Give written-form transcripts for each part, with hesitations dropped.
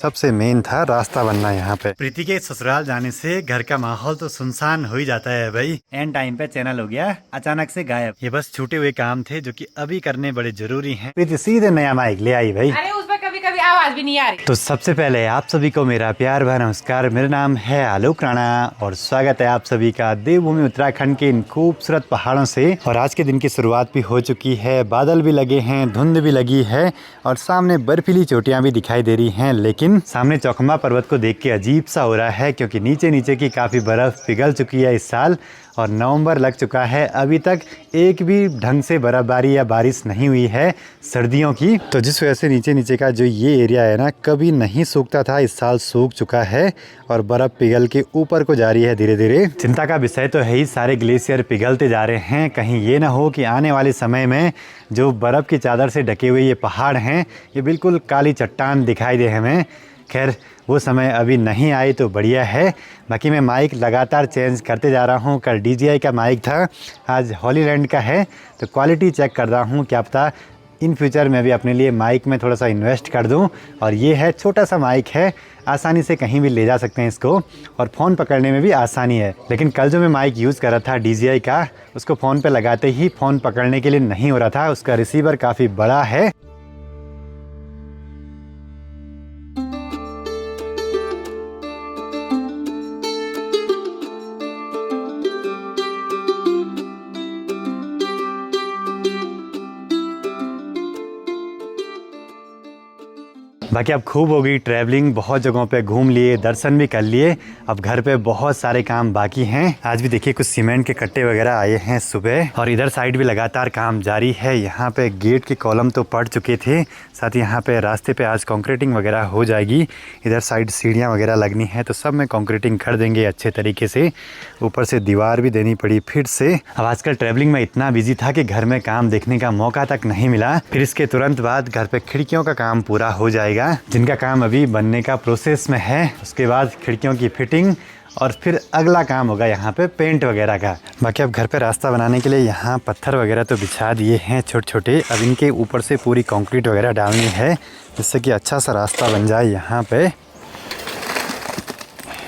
सबसे मेन था रास्ता बनना यहाँ पे। प्रीति के ससुराल जाने से घर का माहौल तो सुनसान हो ही जाता है भाई। एंड टाइम पे चैनल हो गया अचानक से गायब। ये बस छूटे हुए काम थे जो कि अभी करने बड़े जरूरी हैं। प्रीति सीधे नया माइक ले आई भाई। अरे उसमें कभी कभी आवाज भी नहीं आ रही। तो सबसे पहले आप सभी को मेरा प्यार भरा नमस्कार। मेरा नाम है आलोक राणा और स्वागत है आप सभी का देवभूमि उत्तराखंड के इन खूबसूरत पहाड़ों से। और आज के दिन की शुरुआत भी हो चुकी है, बादल भी लगे हैं, धुंध भी लगी है और सामने बर्फीली चोटियां भी दिखाई दे रही हैं। लेकिन सामने चौखमा पर्वत को देख के अजीब सा हो रहा है क्योंकि नीचे नीचे की काफ़ी बर्फ़ पिघल चुकी है इस साल और नवंबर लग चुका है, अभी तक एक भी ढंग से बर्फबारी या बारिश नहीं हुई है सर्दियों की। तो जिस वजह से नीचे नीचे का जो ये एरिया है ना, कभी नहीं सूखता था, इस साल सूख चुका है और बर्फ़ पिघल के ऊपर को जा रही है धीरे धीरे। चिंता का विषय तो है ही, सारे ग्लेशियर पिघलते जा रहे हैं। कहीं ये ना हो कि आने वाले समय में जो बर्फ़ की चादर से ढके हुए ये पहाड़ हैं, ये बिल्कुल काली चट्टान दिखाई दे हमें। खैर वो समय अभी नहीं आई तो बढ़िया है। बाकी मैं माइक लगातार चेंज करते जा रहा हूँ। कल DJI का माइक था, आज हॉलीलैंड का है, तो क्वालिटी चेक कर रहा हूँ। क्या पता इन फ्यूचर में भी अपने लिए माइक में थोड़ा सा इन्वेस्ट कर दूँ। और ये है छोटा सा माइक है, आसानी से कहीं भी ले जा सकते हैं इसको और फ़ोन पकड़ने में भी आसानी है। लेकिन कल जो मैं माइक यूज़ कर रहा था DJI का, उसको फ़ोन पे लगाते ही फ़ोन पकड़ने के लिए नहीं हो रहा था। उसका रिसीवर काफ़ी बड़ा है। बाकी अब खूब हो गई ट्रैवलिंग, बहुत जगहों पे घूम लिए, दर्शन भी कर लिए। अब घर पे बहुत सारे काम बाकी हैं। आज भी देखिए कुछ सीमेंट के कट्टे वगैरह आए हैं सुबह और इधर साइड भी लगातार काम जारी है। यहाँ पे गेट के कॉलम तो पड़ चुके थे, साथ ही यहाँ पे रास्ते पे आज कंक्रीटिंग वगैरह हो जाएगी। इधर साइड सीढ़ियाँ वगैरह लगनी है तो सब में कंक्रीटिंग कर देंगे अच्छे तरीके से। ऊपर से दीवार भी देनी पड़ी फिर से। अब आजकल ट्रैवलिंग में इतना बिजी था कि घर में काम देखने का मौका तक नहीं मिला। फिर इसके तुरंत बाद घर पे खिड़कियों का काम पूरा हो जाएगा, जिनका काम अभी बनने का प्रोसेस में है। उसके बाद खिड़कियों की फिटिंग और फिर अगला काम होगा यहाँ पे पेंट वगैरह का। बाकी अब घर पे रास्ता बनाने के लिए यहाँ पत्थर वगैरह तो बिछा दिए हैं छोटे छोटे। अब इनके ऊपर से पूरी कंक्रीट वगैरह डालनी है जिससे कि अच्छा सा रास्ता बन जाए यहाँ पे।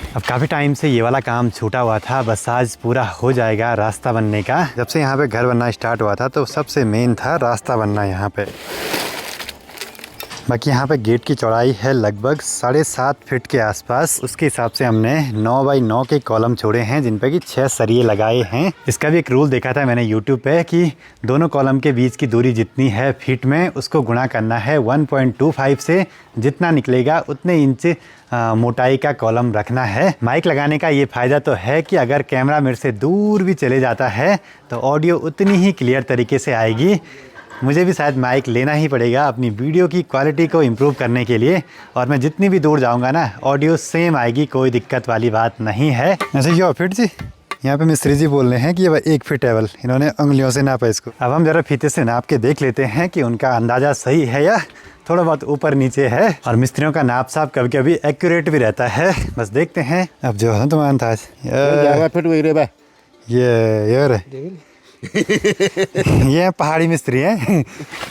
अब काफ़ी टाइम से ये वाला काम छूटा हुआ था, बस आज पूरा हो जाएगा रास्ता बनने का। जब से यहाँ पे घर बनना स्टार्ट हुआ था तो सबसे मेन था रास्ता बनना यहाँ पे। बाकी यहाँ पे गेट की चौड़ाई है लगभग 7.5 फीट के आसपास। उसके हिसाब से हमने 9 बाई 9 के कॉलम छोड़े हैं जिन पे कि 6 सरिये लगाए हैं। इसका भी एक रूल देखा था मैंने YouTube पे कि दोनों कॉलम के बीच की दूरी जितनी है फीट में, उसको गुणा करना है 1.25 से। जितना निकलेगा उतने इंच मोटाई का कॉलम रखना है। माइक लगाने का ये फ़ायदा तो है कि अगर कैमरा मेरे से दूर भी चले जाता है तो ऑडियो उतनी ही क्लियर तरीके से आएगी। मुझे भी शायद माइक लेना ही पड़ेगा अपनी वीडियो की क्वालिटी को इम्प्रूव करने के लिए। और मैं जितनी भी दूर जाऊंगा ना, ऑडियो सेम आएगी, कोई दिक्कत वाली बात नहीं है। ऐसे क्यों फिट जी? यहाँ पे मिस्त्री जी बोल रहे हैं कि ये 1 फीट टेबल, इन्होंने उंगलियों से नापा इसको। अब हम ज़रा फीते से नाप के देख लेते हैं कि उनका अंदाज़ा सही है या थोड़ा बहुत ऊपर नीचे है। और मिस्त्रियों का नाप साप कभी कभी एक्यूरेट भी रहता है, बस देखते हैं। अब जो है तुम्हारा अंदाज ये पहाड़ी मिस्त्री हैं।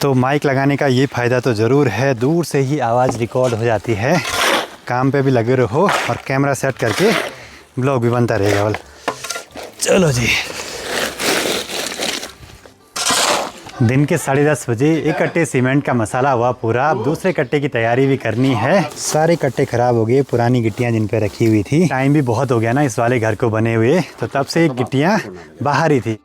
तो माइक लगाने का ये फ़ायदा तो ज़रूर है, दूर से ही आवाज़ रिकॉर्ड हो जाती है। काम पे भी लगे रहो और कैमरा सेट करके ब्लॉग भी बनता रहेगा। बोल चलो जी। दिन के 10:30 बजे एक कट्टे सीमेंट का मसाला हुआ पूरा। अब दूसरे कट्टे की तैयारी भी करनी है। सारे कट्टे खराब हो गए, पुरानी गिट्टियाँ जिन पे रखी हुई थी। टाइम भी बहुत हो गया ना इस वाले घर को बने हुए, तो तब से एक गिट्टियाँ बाहर ही थी।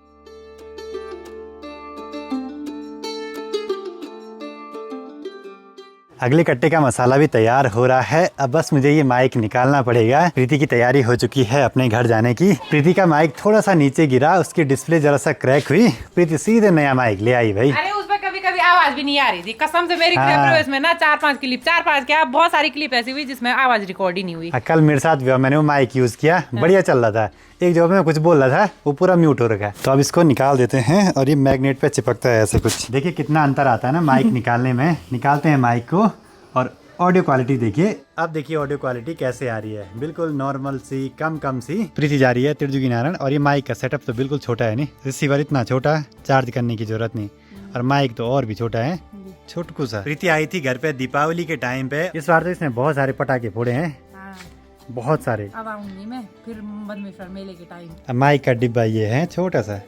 अगले कट्टे का मसाला भी तैयार हो रहा है। अब बस मुझे ये माइक निकालना पड़ेगा। प्रीति की तैयारी हो चुकी है अपने घर जाने की। प्रीति का माइक थोड़ा सा नीचे गिरा, उसकी डिस्प्ले जरा सा क्रैक हुई। प्रीति सीधे नया माइक ले आई भाई। अरे उसमें कभी कभी आवाज भी नहीं आ रही थी कसम से। मेरी क्लिप में ना 4-5 क्लिप, 4-5 क्या बहुत सारी क्लिप ऐसी हुई जिसमें आवाज रिकॉर्ड ही नहीं हुई। कल मेरे साथ भी मैंने वो माइक यूज किया, बढ़िया चल रहा था। एक जगह में कुछ बोल रहा था, वो पूरा म्यूट हो रखा है। तो अब इसको निकाल देते हैं और ये मैग्नेट पे चिपकता है ऐसे कुछ। देखिए कितना अंतर आता है ना माइक निकालने में। निकालते हैं माइक को और ऑडियो क्वालिटी देखिए। अब देखिए ऑडियो क्वालिटी कैसे आ रही है, बिल्कुल नॉर्मल सी, कम सी। प्रीति जा रही है तिरजुगी नारायण। और ये माइक का सेटअप तो बिल्कुल छोटा है, नहीं रिसीवर इतना छोटा, चार्ज करने की जरूरत नहीं, और माइक तो और भी छोटा है। बनाऊंगी। छोटकू सा। प्रीति आई थी घर पे दीपावली के टाइम पे, इस बार तो इसने बहुत सारे पटाखे फोड़े हैं, हाँ, बहुत सारे। अब आऊंगी मैं फिर बदमेश्वर मेले के टाइम। माइक का डिब्बा ये है छोटा सा,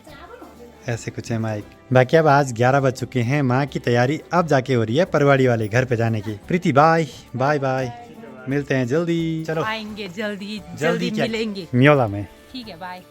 ऐसे कुछ है माइक। बाकी अब आज 11 बज चुके हैं, माँ की तैयारी अब जाके हो रही है परवाड़ी वाले घर पे जाने की। प्रीति बाय बाय बाय, मिलते हैं जल्दी। चलो आएंगे जल्दी जल्दी जल्दी क्या? मिलेंगे। म्योला में। ठीक है, बाय।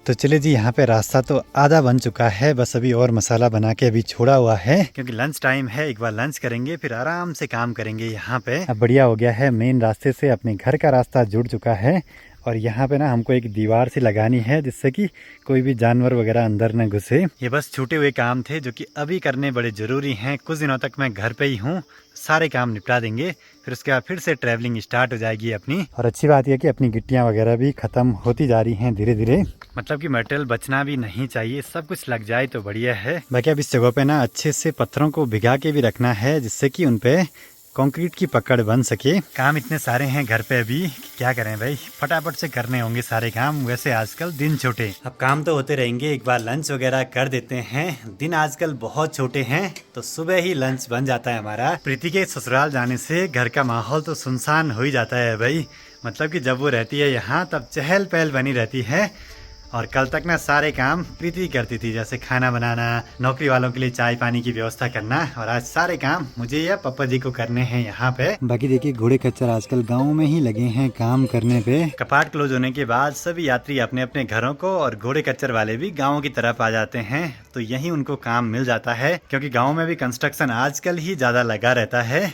तो चले जी, यहाँ पे रास्ता तो आधा बन चुका है, बस अभी और मसाला बना के अभी छोड़ा हुआ है, क्योंकि लंच टाइम है। एक बार लंच करेंगे फिर आराम से काम करेंगे यहाँ पे। अब बढ़िया हो गया है, मेन रास्ते से अपने घर का रास्ता जुड़ चुका है। और यहाँ पे ना हमको एक दीवार सी लगानी है जिससे कि कोई भी जानवर वगैरह अंदर न घुसे। ये बस छूटे हुए काम थे जो कि अभी करने बड़े जरूरी हैं। कुछ दिनों तक मैं घर पे ही हूँ, सारे काम निपटा देंगे, फिर उसके बाद फिर से ट्रैवलिंग स्टार्ट हो जाएगी अपनी। और अच्छी बात यह कि अपनी गिट्टियाँ वगैरह भी खत्म होती जा रही हैं धीरे धीरे, मतलब कि मटेरियल बचना भी नहीं चाहिए, सब कुछ लग जाए तो बढ़िया है। बाकी अब इस जगह पे ना अच्छे से पत्थरों को भिगा के भी रखना है जिससे कि उनपे कंक्रीट की पकड़ बन सके। काम इतने सारे हैं घर पे अभी, क्या करें भाई, फटाफट से करने होंगे सारे काम। वैसे आजकल दिन छोटे, अब काम तो होते रहेंगे। एक बार लंच वगैरह कर देते हैं। दिन आजकल बहुत छोटे हैं तो सुबह ही लंच बन जाता है हमारा। प्रीति के ससुराल जाने से घर का माहौल तो सुनसान हो ही जाता है भाई, मतलब कि जब वो रहती है यहाँ तब चहल पहल बनी रहती है। और कल तक ना सारे काम प्रीति करती थी, जैसे खाना बनाना, नौकरी वालों के लिए चाय पानी की व्यवस्था करना, और आज सारे काम मुझे या पापा जी को करने हैं यहाँ पे। बाकी देखिए घोड़े खच्चर आजकल गाँव में ही लगे हैं काम करने पे। कपाट क्लोज होने के बाद सभी यात्री अपने अपने घरों को, और घोड़े खच्चर वाले भी गाँव की तरफ आ जाते हैं, तो यही उनको काम मिल जाता है, क्योंकि गाँव में भी कंस्ट्रक्शन आजकल ही ज्यादा लगा रहता है।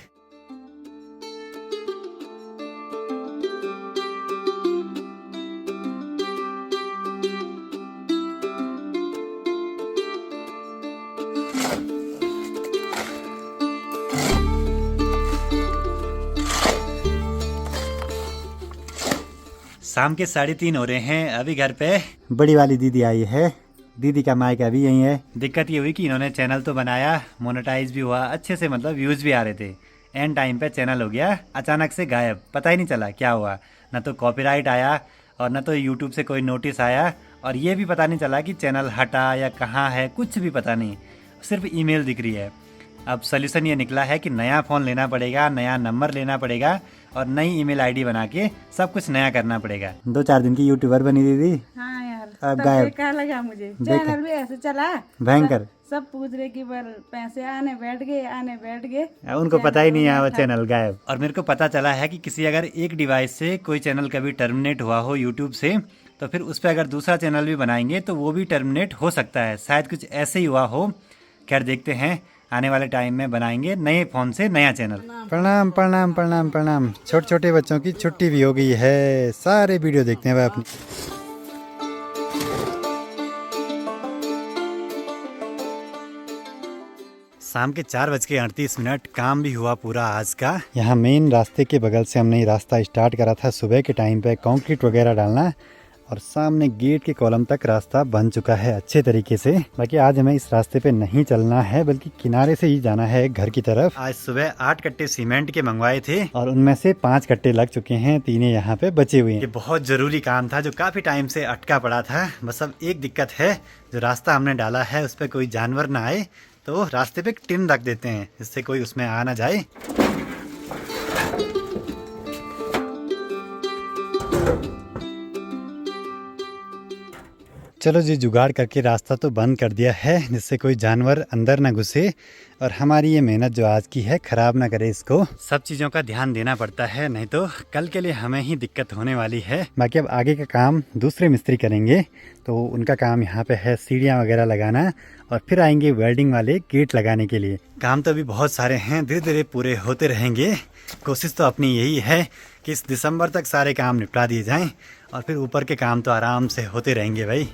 शाम के 3:30 हो रहे हैं, अभी घर पे बड़ी वाली दीदी आई है। दीदी का माइक अभी यही है। दिक्कत ये हुई कि इन्होंने चैनल तो बनाया, मोनेटाइज भी हुआ अच्छे से, मतलब व्यूज भी आ रहे थे। एंड टाइम पे चैनल हो गया अचानक से गायब, पता ही नहीं चला क्या हुआ। न तो कॉपीराइट आया और न तो यूट्यूब से कोई नोटिस आया, और ये भी पता नहीं चला कि चैनल हटा या कहाँ है, कुछ भी पता नहीं, सिर्फ ईमेल दिख रही है। अब सोल्यूशन ये निकला है कि नया फ़ोन लेना पड़ेगा, नया नंबर लेना पड़ेगा, और नई ईमेल आईडी बना के सब कुछ नया करना पड़ेगा। 2-4 दिन की यूट्यूबर बनी दीदी। हाँ यार, अब तब गायब। क्या लगा मुझे, चैनल भी ऐसे चला भयंकर। सब पूछ रहे कि पैसे आने बैठ गए। उनको पता ही नहीं है वो चैनल गायब। और मेरे को पता चला है कि किसी अगर एक डिवाइस से कोई चैनल कभी टर्मिनेट हुआ हो यूट्यूब से, तो फिर उस पर अगर दूसरा चैनल भी बनाएंगे तो वो भी टर्मिनेट हो सकता है, शायद कुछ ऐसे ही हुआ हो। खैर देखते हैं, आने वाले टाइम में बनाएंगे नए फोन से नया चैनल। प्रणाम प्रणाम प्रणाम प्रणाम। छोटे छोटे बच्चों की छुट्टी भी हो गई है, सारे वीडियो देखते हैं भाई अपनी। शाम के 4:38, काम भी हुआ पूरा आज का। यहाँ मेन रास्ते के बगल से हमने रास्ता स्टार्ट करा था सुबह के टाइम पे, कंक्रीट वगैरह डालना, और सामने गेट के कॉलम तक रास्ता बन चुका है अच्छे तरीके से। बाकी आज हमें इस रास्ते पे नहीं चलना है, बल्कि किनारे से ही जाना है घर की तरफ। आज सुबह 8 कट्टे सीमेंट के मंगवाए थे, और उनमें से 5 कट्टे लग चुके हैं, 3 यहाँ पे बचे हुए हैं। ये बहुत जरूरी काम था जो काफी टाइम से अटका पड़ा था। बस अब एक दिक्कत है, जो रास्ता हमने डाला है उस पर कोई जानवर ना आए, तो रास्ते पे एक टिन रख देते हैं जिससे कोई उसमें आ ना जाए। चलो जी, जुगाड़ करके रास्ता तो बंद कर दिया है जिससे कोई जानवर अंदर ना घुसे, और हमारी ये मेहनत जो आज की है खराब ना करे इसको। सब चीज़ों का ध्यान देना पड़ता है, नहीं तो कल के लिए हमें ही दिक्कत होने वाली है। बाकी अब आगे का काम दूसरे मिस्त्री करेंगे, तो उनका काम यहाँ पे है सीढ़ियाँ वगैरह लगाना, और फिर आएंगे वेल्डिंग वाले गेट लगाने के लिए। काम तो अभी बहुत सारे हैं, धीरे धीरे पूरे होते रहेंगे। कोशिश तो अपनी यही है कि इस दिसंबर तक सारे काम निपटा दिए जाएं, और फिर ऊपर के काम तो आराम से होते रहेंगे भाई।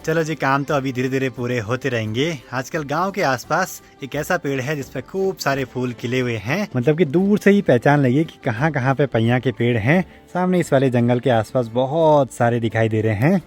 चलो जी, काम तो अभी धीरे धीरे पूरे होते रहेंगे। आजकल गांव के आसपास एक ऐसा पेड़ है जिसपे खूब सारे फूल खिले हुए हैं, मतलब कि दूर से ही पहचान लगे कि कहाँ कहाँ पे पैया के पेड़ हैं। सामने इस वाले जंगल के आसपास बहुत सारे दिखाई दे रहे हैं।